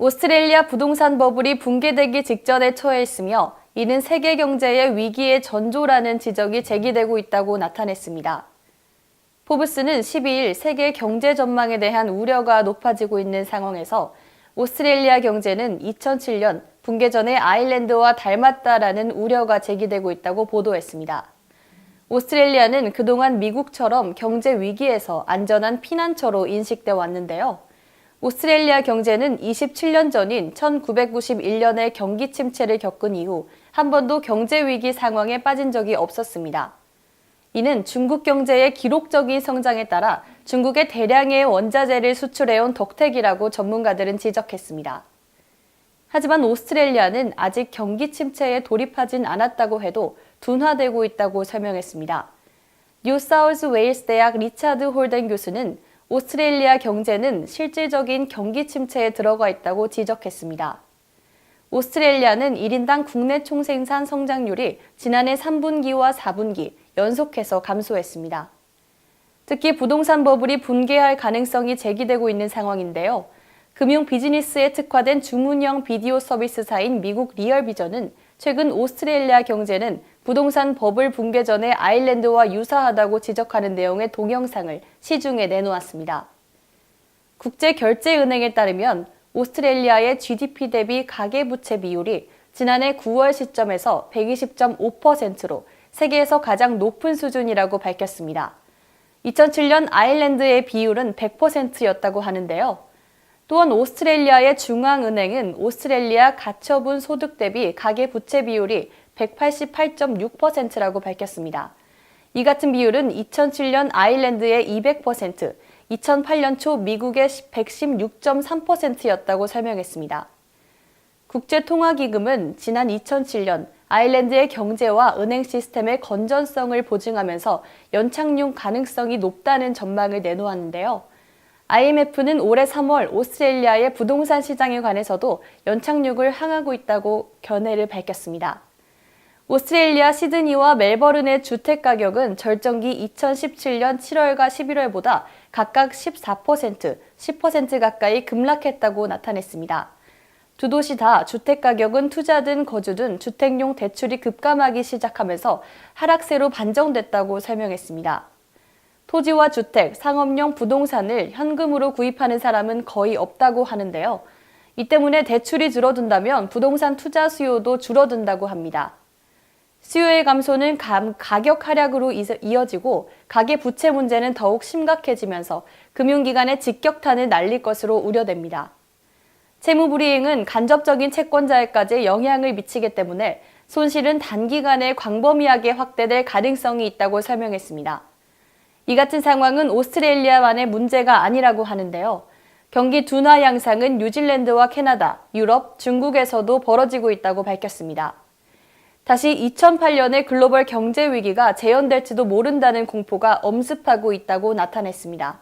오스트레일리아 부동산 버블이 붕괴되기 직전에 처해 있으며 이는 세계 경제의 위기의 전조라는 지적이 제기되고 있다고 나타냈습니다. 포브스는 12일 세계 경제 전망에 대한 우려가 높아지고 있는 상황에서 오스트레일리아 경제는 2007년 붕괴 전의 아일랜드와 닮았다라는 우려가 제기되고 있다고 보도했습니다. 오스트레일리아는 그동안 미국처럼 경제 위기에서 안전한 피난처로 인식돼 왔는데요. 오스트레일리아 경제는 27년 전인 1991년에 경기 침체를 겪은 이후 한 번도 경제 위기 상황에 빠진 적이 없었습니다. 이는 중국 경제의 기록적인 성장에 따라 중국에 대량의 원자재를 수출해온 덕택이라고 전문가들은 지적했습니다. 하지만 오스트레일리아는 아직 경기 침체에 돌입하진 않았다고 해도 둔화되고 있다고 설명했습니다. 뉴사우스 웨일스 대학 리차드 홀덴 교수는 오스트레일리아 경제는 실질적인 경기 침체에 들어가 있다고 지적했습니다. 오스트레일리아는 1인당 국내 총생산 성장률이 지난해 3분기와 4분기 연속해서 감소했습니다. 특히 부동산 버블이 붕괴할 가능성이 제기되고 있는 상황인데요. 금융 비즈니스에 특화된 주문형 비디오 서비스사인 미국 리얼비전은 최근 오스트레일리아 경제는 부동산 버블 붕괴 전의 아일랜드와 유사하다고 지적하는 내용의 동영상을 시중에 내놓았습니다. 국제결제은행에 따르면 오스트레일리아의 GDP 대비 가계부채 비율이 지난해 9월 시점에서 120.5%로 세계에서 가장 높은 수준이라고 밝혔습니다. 2007년 아일랜드의 비율은 100%였다고 하는데요. 또한 오스트레일리아의 중앙은행은 오스트레일리아 가처분 소득 대비 가계부채 비율이 188.6%라고 밝혔습니다. 이 같은 비율은 2007년 아일랜드의 200%, 2008년 초 미국의 116.3%였다고 설명했습니다. 국제통화기금은 지난 2007년 아일랜드의 경제와 은행 시스템의 건전성을 보증하면서 연착륙 가능성이 높다는 전망을 내놓았는데요. IMF는 올해 3월 오스트레일리아의 부동산 시장에 관해서도 연착륙을 향하고 있다고 견해를 밝혔습니다. 오스트레일리아 시드니와 멜버른의 주택 가격은 절정기 2017년 7월과 11월보다 각각 14%, 10% 가까이 급락했다고 나타냈습니다. 두 도시 다 주택 가격은 투자든 거주든 주택용 대출이 급감하기 시작하면서 하락세로 반정됐다고 설명했습니다. 토지와 주택, 상업용 부동산을 현금으로 구입하는 사람은 거의 없다고 하는데요. 이 때문에 대출이 줄어든다면 부동산 투자 수요도 줄어든다고 합니다. 수요의 감소는 가격 하락으로 이어지고 가계부채 문제는 더욱 심각해지면서 금융기관의 직격탄을 날릴 것으로 우려됩니다. 채무불이행은 간접적인 채권자에까지 영향을 미치기 때문에 손실은 단기간에 광범위하게 확대될 가능성이 있다고 설명했습니다. 이 같은 상황은 오스트레일리아만의 문제가 아니라고 하는데요. 경기 둔화 양상은 뉴질랜드와 캐나다, 유럽, 중국에서도 벌어지고 있다고 밝혔습니다. 다시 2008년의 글로벌 경제 위기가 재현될지도 모른다는 공포가 엄습하고 있다고 나타냈습니다.